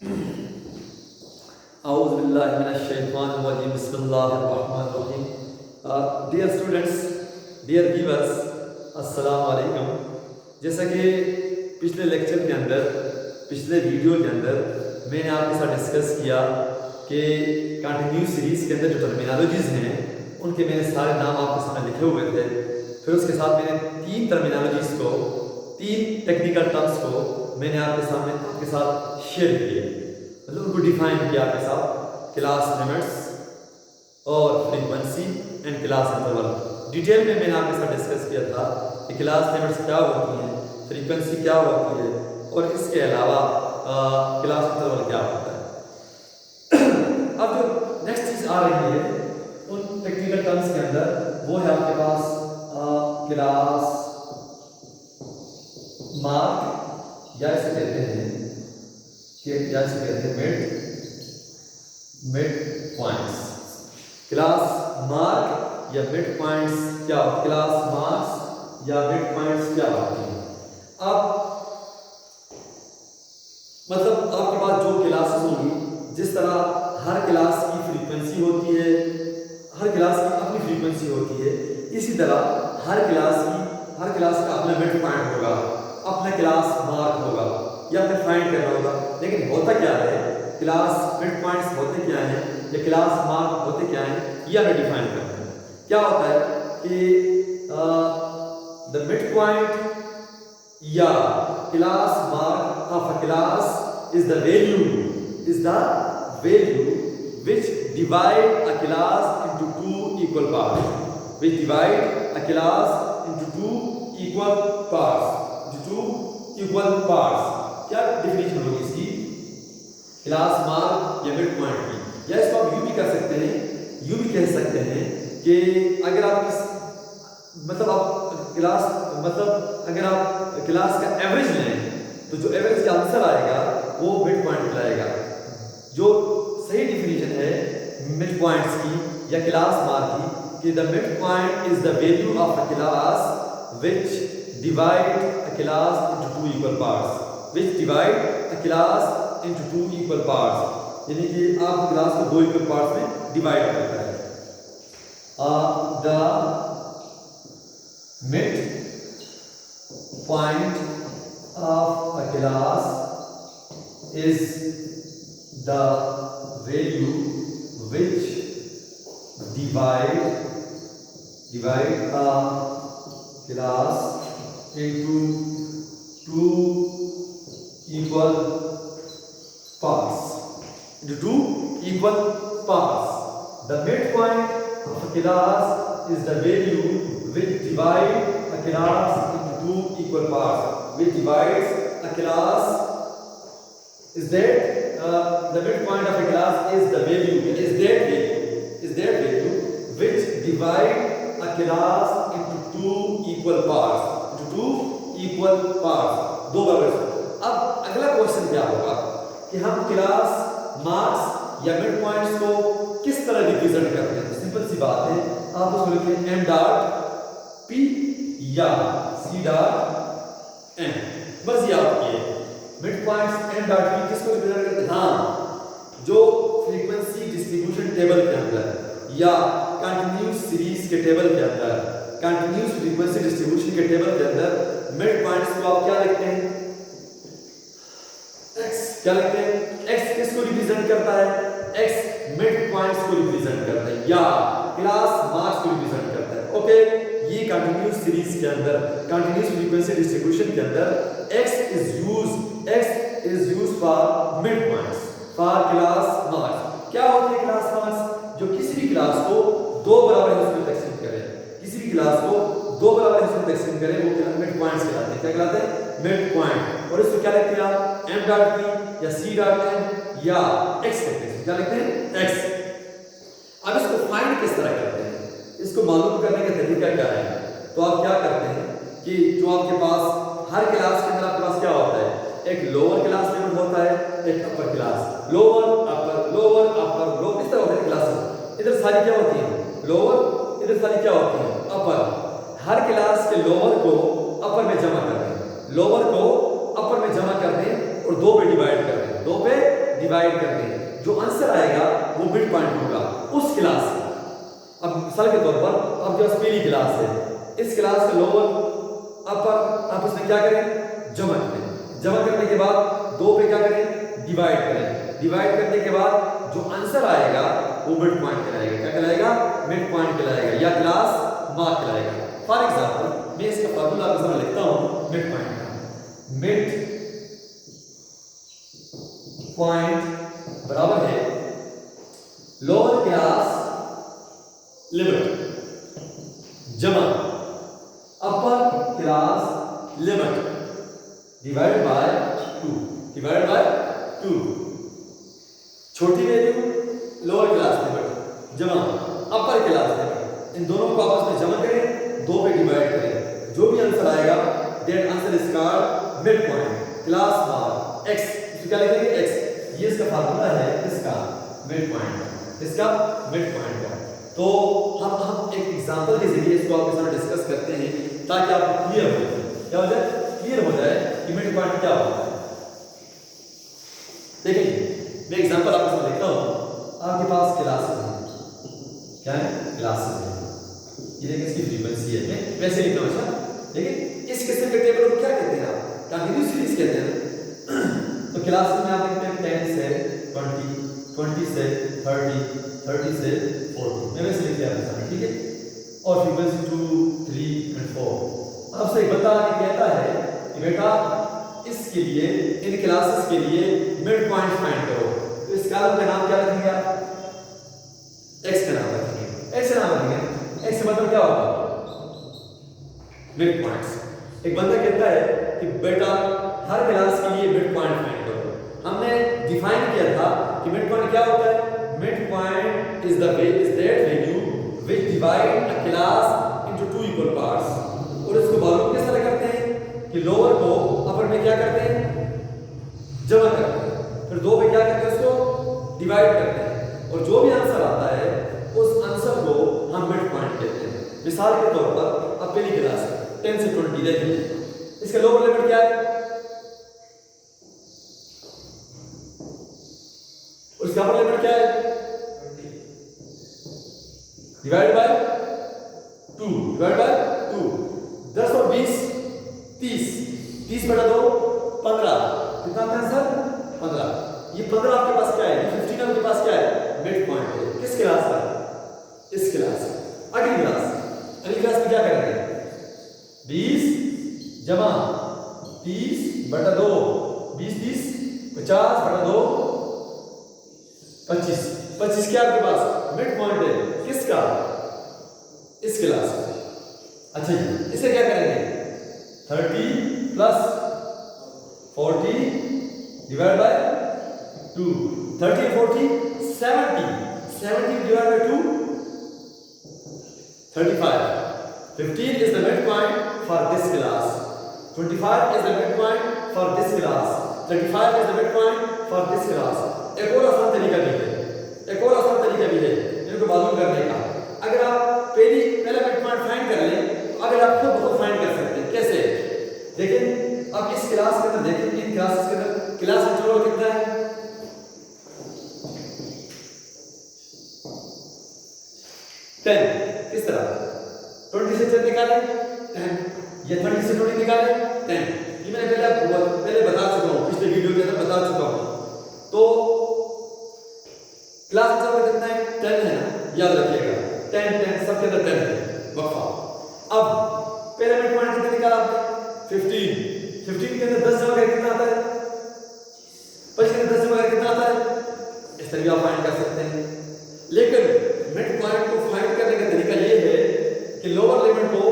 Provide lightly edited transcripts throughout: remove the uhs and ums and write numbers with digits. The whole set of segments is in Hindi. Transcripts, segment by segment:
Auzubillahiminash-shaytanir-rajim. Bismillahir-rahmanir-rahim. Dear students, dear viewers, अस्सलाम वालेकुम। जैसा कि पिछले लेक्चर के अंदर, पिछले वीडियो के अंदर मैंने आपके साथ डिस्कस किया कि कंटिन्यूस सीरीज़ के अंदर जो टर्मिनोलॉजीज़ हैं उनके मैंने सारे नाम आपके सामने लिखे हुए थे। फिर उसके साथ मैंने 3 टर्मिनोलॉजीज़ को, 3 टेक्निकल टर्म्स को मैंने आपके साथ शेयर किए, मतलब उनको डिफाइन किया आपके साथ। क्लास लिमिट्स और frequency and class interval detail में मैंने आपके साथ डिस्कस किया था कि क्लास लिमिट्स क्या होती हैं, फ्रीक्वेंसी क्या होती है और इसके अलावा क्लास इंटरवल क्या होता है। अब जो नेक्स्ट चीज़ आ रही है उन टेक्निकल टर्म्स के अंदर, वो है आपके पास क्लास मार्क, या इसे कहते हैं मिड पॉइंट्स। क्लास मार्क या मिड पॉइंट्स क्या होते हैं, क्लास मार्क्स या मिड पॉइंट्स क्या होते हैं। अब मतलब आपके पास जो क्लासेस होंगी, जिस तरह हर क्लास की फ्रीक्वेंसी होती है, हर क्लास की अपनी फ्रीक्वेंसी होती है, इसी तरह हर क्लास का अपना मिड पॉइंट होगा, अपना क्लास मार्क होगा या फिर फाइंड करना होगा। लेकिन होता क्या है, क्लास मिड पॉइंट्स होते क्या हैं या क्लास मार्क होते क्या हैं, ये हमें डिफाइन करना है। क्या होता है कि द मिड पॉइंट या class mark of a class is the value which divide a class into two equal parts, क्या डिफिनेशन होगी इसकी, क्लास मार्क या मिड पॉइंट की। या इसको आप यूं भी कर सकते हैं, कह सकते हैं कि अगर आप क्लास का एवरेज लें तो जो एवरेज का आंसर आएगा वो मिड पॉइंट कहलाएगा। जो सही डिफिनेशन है मिड पॉइंट्स की या क्लास मार्क की, the mid point is the value of a class which divide a class into two equal parts, यानी कि आप क्लास को 2 इक्वल पार्ट्स में डिवाइड करता है। The mid point of a class is the value which divide a class into 2 equal parts. The midpoint of a class is the value which divide a class into 2 equal parts. Which divides a class is that the midpoint of a class is that value which divide a class into 2 equal parts, दो बराबर। अब अगला क्वेश्चन क्या होगा कि हम क्लास मार्क्स या मिड पॉइंट्स को किस तरह रिप्रेजेंट करते हैं। सिंपल सी बात है, आप उसको लिखिए m डॉट p या c डॉट n, मर्जी आपकी है। Mid points m dot p किसको रिप्रेजेंट करते हैं, हाँ, जो फ्रीक्वेंसी डिस्ट्रीब्यूशन टेबल के अंदर या कंटिन्यूस सीरीज के टेबल के अंदर, कंटिन्यूस फ्रीक्वेंसी डिस्ट्रीब्यूशन के टेबल के अंदर मिड पॉइंट्स को आप क्या लिखते हैं, x। क्या लिखते हैं, x किसको रिप्रेजेंट करता है, x मिड पॉइंट्स को रिप्रेजेंट करता है या क्लास मार्क्स को रिप्रेजेंट करता है। ओके, ये कंटिन्यूस सीरीज के अंदर, कंटिन्यूस फ्रीक्वेंसी डिस्ट्रीब्यूशन के अंदर x is used for mid points for class marks। क्या होते हैं क्लास मार्क्स, जो किसी भी क्लास को 2 बराबर हिस्सों में तकसीम करें, वो मिड पॉइंट्स कहलाते हैं। क्या कहलाते हैं, मिड पॉइंट। और इसको क्या लिखते हैं आप, m डॉट p या c डॉट n या x कहते हैं। क्या लिखते हैं, x। अब इसको फाइंड किस तरह करते हैं, इसको मालूम करने का तरीका क्या है। तो आप क्या करते हैं कि जो आपके पास हर क्लास के अंदर आपके पास क्या होता है, एक लोअर क्लास लिमिट होता है, एक अपर क्लास, लोअर अपर, इस तरह होता है क्लास। इधर सारी क्या होती है, लोअर, इधर सारी क्या होती है, अपर। हर क्लास के लोअर को अपर में जमा कर दें, और 2 पे डिवाइड कर दें, 2 पे डिवाइड कर दें, जो आंसर आएगा वो मिड पॉइंट होगा उस क्लास का। अब मिसाल के तौर पर आपके पास पहली क्लास है, इस क्लास का लोअर अपर आप इसमें क्या करें, जमा करें। जमा करने के बाद दो पे क्या करें, डिवाइड करें। डिवाइड करने के बाद जो आंसर आएगा वो मिड पॉइंट कहलाएगा। क्या कहलाएगा, मिड पॉइंट कहलाएगा या क्लास मार्क कहलाएगा। फॉर एग्जांपल मैं इसका फार्मूला आपके सामने लिखता हूं मिड पॉइंट का। मिड पॉइंट बराबर है लोअर क्लास लिमिट जमा upper class limit divide by 2, divide by 2। छोटी वैल्यू लोअर क्लास लिमिट जमा अपर क्लास लिमिट, इन दोनों को आपस में जमा करें, दो पे डिवाइड करें, जो भी आंसर आएगा that answer is called mid point class mark x। इसको क्या लिखेंगे, x। ये इसका फार्मूला है इसका मिड पॉइंट, इसका मिड पॉइंट का। तो हम एक एग्जांपल के जरिए इसको आपके साथ डिस्कस करते हैं ताकि आपको क्लियर हो जाए। क्या हो जाए, क्लियर हो जाए कि मिड पॉइंट क्या होता है। देखिए मैं एग्जांपल आपके साथ लिखता हूं। आपके पास क्लासेस हैं, क्या है, क्लासेस है। ये देखिए इसकी फ्रीक्वेंसी है, मैं वैसे लिखता हूं। अच्छा देखिए इस किस्म के टेबल को क्या कहते हैं, आप कंटीन्यूअस सीरीज कहते हैं। तो क्लासेस में आप देखते हैं 10 से 20, 20 से 30, 30 से 40, मैं वैसे लिख दिया है, ठीक है। और फ्रीक्वेंसी 2, 3 और 4। आपसे एक बंदा आके कहता है कि बेटा इसके लिए, इन क्लासेस के लिए मिड पॉइंट फाइंड करो। तो इस कॉलम का नाम क्या रखेंगे आप, x का नाम रखेंगे। x का नाम रखेंगे, x का मतलब क्या होगा, मिड पॉइंट्स। एक बंदा कहता है कि बेटा हर क्लास के लिए मिड पॉइंट फाइंड करो। हमने डिफाइन किया था कि मिड पॉइंट क्या होता है, mid point is that value which divide a class into two equal parts. और इसको मालूम किस तरह करते हैं कि लोअर को अपर में क्या करते हैं, जमा करते हैं, फिर दो पे क्या करते हैं, उसको डिवाइड करते हैं, और जो भी आंसर आता है उस आंसर को हम मिड पॉइंट कहते हैं। मिसाल के तौर पर अब पहली क्लास 10 से 20 देखिए, इसका लोअर लिमिट क्या है, उसका अपर लिमिट क्या है, डिवाइड बाय 2, डिवाइड बाय 2। 10 और 20 30, 30 बटा 2 15, कितना आता है सर, 15। ये 15 आपके पास क्या है, ये 15 आपके पास क्या है, मिड पॉइंट है। किस क्लास का, इस क्लास। अगली क्लास में क्या करेंगे, 20 जमा 30 बटा 2, 20 30 50 बटा 2 25, 25 क्या आपके पास मिड पॉइंट है, किसका, इस क्लास का। अच्छा जी, इसे क्या करेंगे, 30 plus 40 divide by 2, 30 40 70, 70 divide by 2 35। 15 is the midpoint for this class, 25 is the midpoint for this class, 35 is the midpoint for this class। एक और आसान तरीका भी है, एक और आसान तरीका भी है इनको मालूम करने का। अगर आप पहला midpoint फाइंड कर लें तो अगर आप खुद फाइंड कर सकते हैं। कैसे, देखिए अब इस क्लास के अंदर देखिए, इन क्लासेस के अंदर क्लास इंटरवल कितना है, 10। किस तरह 20 से 10 निकाले 10, ये 30 से 20 निकाले 10। ये मैंने पहले बता चुका हूँ, पिछले वीडियो के अंदर बता चुका हूँ। तो क्लास इंटरवल कितना है, 10 है ना, याद रखिएगा 10 10 सबके अंदर 10 है वक्फा। अब पहले मिड पॉइंट कितने निकाला आपने, 15। 15 के अंदर 10 जमा करके कितना आता है, 25 के अंदर 10 जमा करके कितना आता है, इस तरह भी आप फाइंड कर सकते हैं। लेकिन मिड पॉइंट को फाइंड करने का तरीका ये है कि लोअर लिमिट को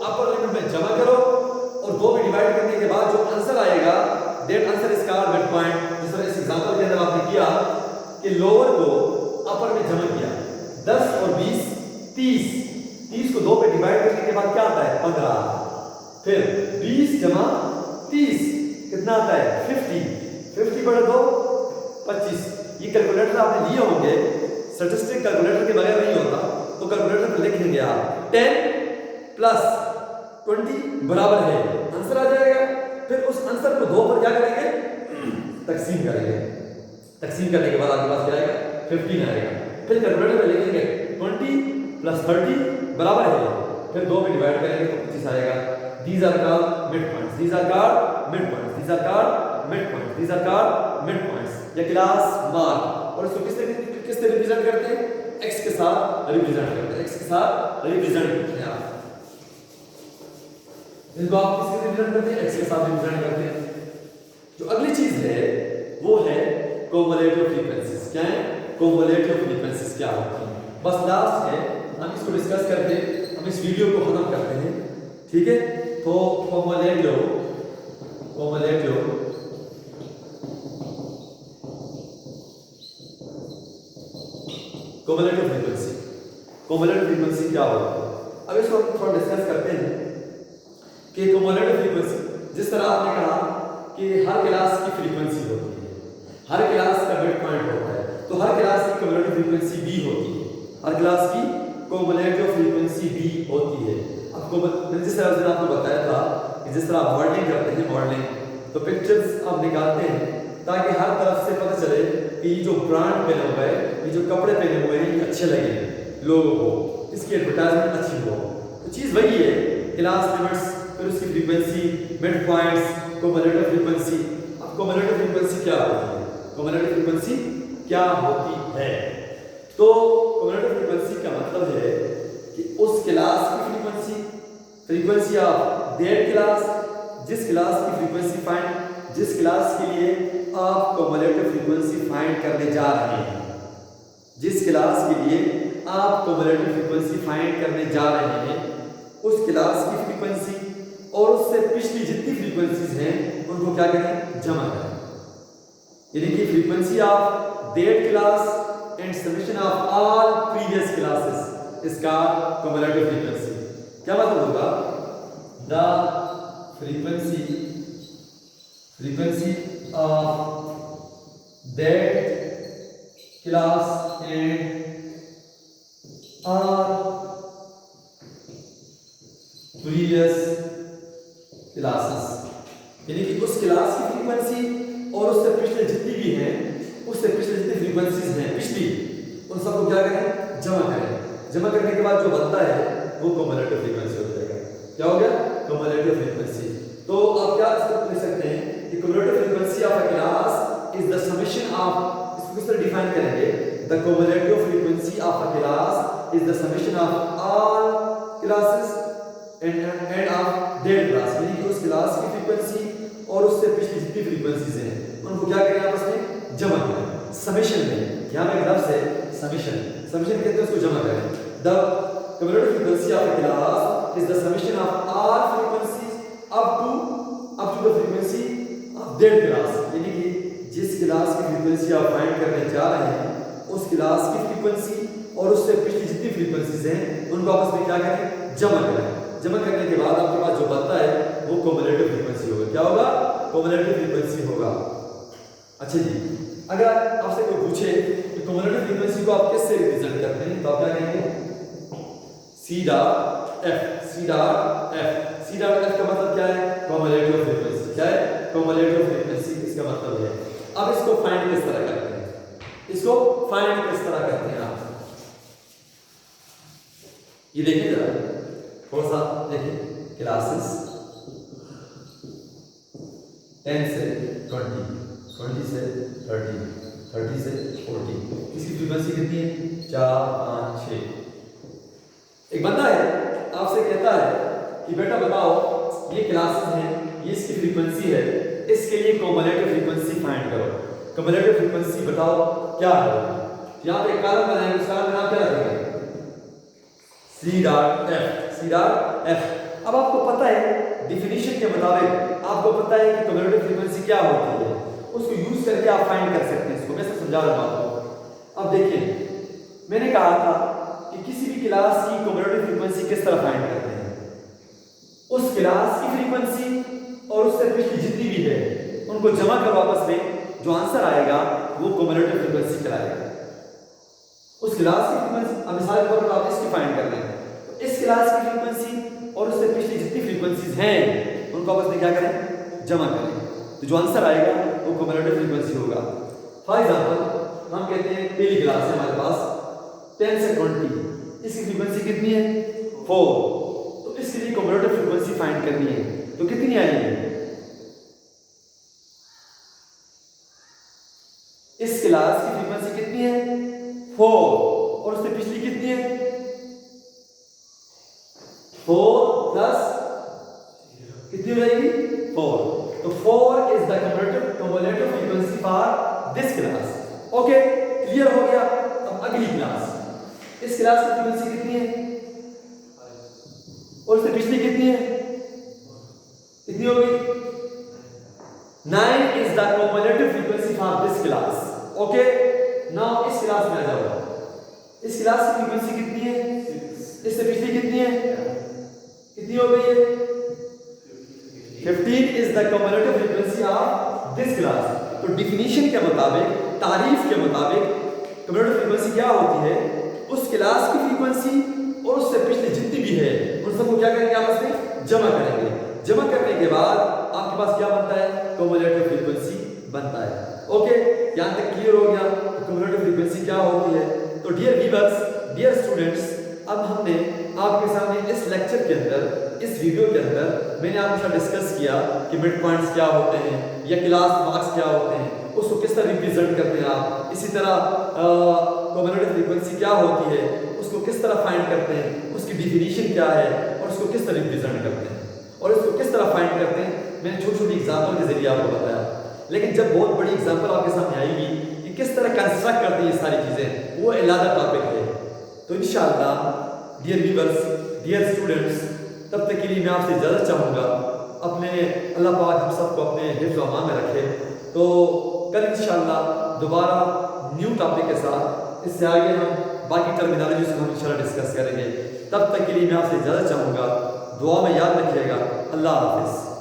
अपर लिमिट में जमा करो और दो में डिवाइड करने के बाद जो आंसर आएगा that answer is called mid point. जिस तरह इस एग्जांपल के अंदर आपने किया कि लोअर को अपर में जमा किया, 10 और 20 30, 30 को दो पे डिवाइड करने के बाद क्या आता है 15, फिर 20 जमा 30 कितना आता है 50, 50 बटा 2 25। ये कैलकुलेटर आपने लिए होंगे, स्टैटिस्टिक कैलकुलेटर के बगैर नहीं होता, तो कैलकुलेटर पर लिख लेंगे आप 10 प्लस 20 बराबर है, आंसर आ जाएगा। फिर उस आंसर को 2 पर क्या करेंगे, तकसीम करेंगे। तकसीम करने के बाद आपके पास क्या आएगा 15 आएगा। फिर कैलकुलेटर में लिखेंगे 20 + 30 बराबर है, फिर 2 में डिवाइड करेंगे तो 25 आएगा। These are called midpoints. These are called midpoints. These are called midpoints. These are called midpoints. ये क्लास मार्क और इसको किससे रिप्रेजेंट करते हैं? x के साथ रिप्रेजेंट करते हैं। x के साथ रिप्रेजेंट करते हैं आप। इनको आप किससे रिप्रेजेंट करते हैं? x के साथ रिप्रेजेंट करते हैं। जो अगली चीज है वो है कॉम्युलेटिव फ्रीक्वेंसीज। क्या है? कॉम्युलेटिव फ्रीक्वेंसीज क्या होती हैं? बस लास्ट है, हम इसको डिस्कस करके हम इस वीडियो को खत्म करते हैं, ठीक है? तो कॉम्युलेटिव फ्रीक्वेंसी क्या होती है? अब इसको थोड़ा डिस्कस करते हैं कि कॉम्युलेटिव फ्रीक्वेंसी, जिस तरह आपने कहा कि हर क्लास की फ्रीक्वेंसी होती है, हर क्लास का मिड पॉइंट होता है, तो हर क्लास की कॉम्युलेटिव फ्रीक्वेंसी भी होती है। हर क्लास की कॉम्युलेटिव फ्रीक्वेंसी भी होती है। आपको जिस तरह से आपको बताया था कि जिस तरह आप मॉडलिंग करते हैं, मॉडलिंग तो पिक्चर्स आप निकालते हैं ताकि हर तरफ से पता चले कि ये जो ब्रांड पहने हुए है, ये जो कपड़े पहने हुए हैं, ये अच्छे लगे लोगों को, इसकी एडवर्टाइजमेंट अच्छी हो। तो चीज़ वही है, क्लास लिमिट्स, फिर उसकी frequency, mid points, cumulative frequency. अब कॉम्युलेटिव फ्रीक्वेंसी क्या होती है? कॉम्युलेटिव फ्रीक्वेंसी क्या होती है? तो कॉम्युलेटिव फ्रीक्वेंसी का मतलब है कि उस क्लास की फ्रीक्वेंसी ऑफ दैट क्लास, जिस क्लास की फ्रीक्वेंसी फाइंड, जिस क्लास के लिए आप कॉम्युलेटिव फ्रीक्वेंसी फाइंड करने जा रहे हैं, जिस क्लास के लिए आप कॉम्युलेटिव फ्रीक्वेंसी फाइंड करने जा रहे हैं, उस क्लास की फ्रीक्वेंसी और उससे पिछली जितनी फ्रीक्वेंसीज हैं उनको क्या करें? जमा करें। यानी कि frequency of that class and summation of all previous classes is called cumulative frequency. क्या मतलब होगा? The frequency of that class and all previous classes, यानी कि उस क्लास की फ्रीक्वेंसी और उससे पिछले जितनी भी हैं, उससे पिछले जितनी फ्रीक्वेंसीज हैं पिछली, उन सबको क्या करें? जमा करें। जमा करने के बाद जो बनता है वो कॉम्युलेटिव फ्रीक्वेंसी हो जाएगा। क्या हो गया? Cumulative frequency. तो आप क्या लिख सकते हैं कि cumulative frequency of a class is the summation of, इसको किस तरह डिफाइन करेंगे? The cumulative frequency of a class is the summation of all classes end of that class, यानी कि उस क्लास की फ्रीक्वेंसी और उससे पिछली जितनी फ्रीक्वेंसीज हैं उनको क्या करें? आपस में जमा करें। समेशन में यहाँ पे लफ्ज़ है समेशन, समेशन कहते हैं उसको जमा करें। The cumulative frequency of a class is the summation of all frequencies up to the frequency of that class, यानी कि जिस क्लास की फ्रीक्वेंसी आप फाइंड करने जा रहे हैं उस क्लास की फ्रीक्वेंसी और उससे पिछली जितनी फ्रीक्वेंसीज हैं उनको आपस में क्या करें? जमा करें। जमा करने के बाद आपके पास जो बनता है वो कॉम्युलेटिव फ्रीक्वेंसी होगा। क्या होगा? कॉम्युलेटिव फ्रीक्वेंसी होगा। अच्छा जी, अगर आपसे कोई पूछे कि कॉम्युलेटिव फ्रीक्वेंसी को आप किससे रिप्रेजेंट करते हैं तो आप क्या कहेंगे? C dot F। C dot F का मतलब क्या है? Cumulative frequency. क्या है? कॉम्युलेटिव फ्रीक्वेंसी, इसका मतलब है। अब इसको फाइंड किस तरह करते हैं? इसको फाइंड किस तरह करते हैं आप? ये देखिए जरा, थोड़ा सा देखिए, क्लासेस 10 से 20, 20 से 30, 30 से 40, इसकी फ्रीक्वेंसी कितनी है? 4, 5, 6। एक बंदा है आपसे कहता है कि बेटा बताओ ये क्लासेस हैं, ये इसकी फ्रीक्वेंसी है, इसके लिए कॉम्युलेटिव फ्रीक्वेंसी फाइंड करो। कॉम्युलेटिव फ्रीक्वेंसी बताओ क्या है? यहाँ पे एक कॉलम बनाएंगे, उस कॉलम में नाम क्या रखेंगे? C dot F। अब आपको पता है डिफिनीशन के मुताबिक आपको पता है कि कॉम्युलेटिव फ्रीक्वेंसी क्या होती है, उसको यूज करके आप फाइंड कर सकते हैं। इसको मैं समझा रहा हूं आपको। अब देखिए, मैंने कहा था कि किसी भी क्लास की कॉम्युलेटिव फ्रीक्वेंसी किस तरह फाइंड करते हैं? उस क्लास की फ्रीक्वेंसी और उससे पिछली जितनी भी है उनको जमा करो आपस में, जो आंसर आएगा वो कॉम्युलेटिव फ्रीक्वेंसी कहलाएगा। उस क्लास की फ्रीक्वेंसी, अब मिसाल के तौर पर आप इसकी फाइंड कर लें, तो इस क्लास की फ्रीक्वेंसी और उससे पिछली जितनी फ्रीक्वेंसीज हैं उनको आपस में क्या करें? जमा करें, तो जो आंसर आएगा वो कॉम्युलेटिव फ्रीक्वेंसी होगा। फॉर एग्जाम्पल हम कहते हैं पहली क्लास है हमारे पास 10 से 20, इसकी फ्रीक्वेंसी कितनी है 4, तो इसके लिए कम्युलेटिव फ्रीक्वेंसी फाइंड करनी है, तो कितनी आएगी? इस क्लास की फ्रीक्वेंसी कितनी है 4 और उससे पिछली कितनी है 4 प्लस कितनी हो जाएगी 4, तो 4 is the cumulative frequency for this class. Okay, clear हो गया। अब अगली क्लास, इस क्लास की फ्रीक्वेंसी कितनी है और उससे पिछली कितनी है, कितनी हो गई 9 is the cumulative frequency for this class. Okay, now इस क्लास में आ जाओ, इस क्लास की फ्रीक्वेंसी कितनी है 6, इससे पिछली कितनी है, कितनी हो गई है 15 is the cumulative frequency of this class. तो डिफिनीशन के मुताबिक, तारीफ के मुताबिक कम्युलेटिव फ्रीक्वेंसी क्या होती है, उस क्लास की फ्रीक्वेंसी और उससे पिछले जितनी भी है उन सबको क्या करेंगे, आपस में जमा करेंगे। जमा करने के बाद आपके पास क्या बनता है, कम्युलेटिव फ्रीक्वेंसी बनता है। ओके, यहां तक क्लियर हो गया कम्युलेटिव फ्रीक्वेंसी क्या होती है। तो डियर व्यूअर्स, डियर स्टूडेंट्स, अब हमने आपके सामने इस लेक्चर के अंदर, इस वीडियो के अंदर मैंने आपके साथ डिस्कस किया कि मिड पॉइंट्स क्या होते हैं या क्लास मार्क्स क्या होते हैं, उसको किस तरह रिप्रेजेंट करते हैं आप, इसी तरह कम्युलेटिव फ्रीक्वेंसी क्या होती है, उसको किस तरह फाइंड करते हैं, उसकी डिफिनीशन क्या है और उसको किस तरह रिप्रेजेंट करते हैं और इसको किस तरह फाइंड करते हैं, मैंने छोटी छोटी एग्जाम्पल के जरिए आपको बताया। लेकिन जब बहुत बड़ी एग्जाम्पल आपके सामने आएगी कि किस तरह कंस्ट्रक्ट करती है ये सारी चीज़ें, वो अलग टॉपिक है। तो इंशाअल्लाह डियर व्यूअर्स, डियर स्टूडेंट्स, तब तक के लिए मैं आपसे इजाज़त चाहूँगा। अपने अल्लाह पाक हम सबको अपने हिफ्ज़ व अमान में रखे। तो कल इंशाअल्लाह दोबारा न्यू टॉपिक के साथ इससे आगे हम बाकी टर्मिनोलॉजीज़ को हम इंशाअल्लाह डिस्कस करेंगे। तब तक के लिए मैं आपसे इजाज़त चाहूँगा। दुआ में याद रखिएगा। अल्लाह हाफ़िज़।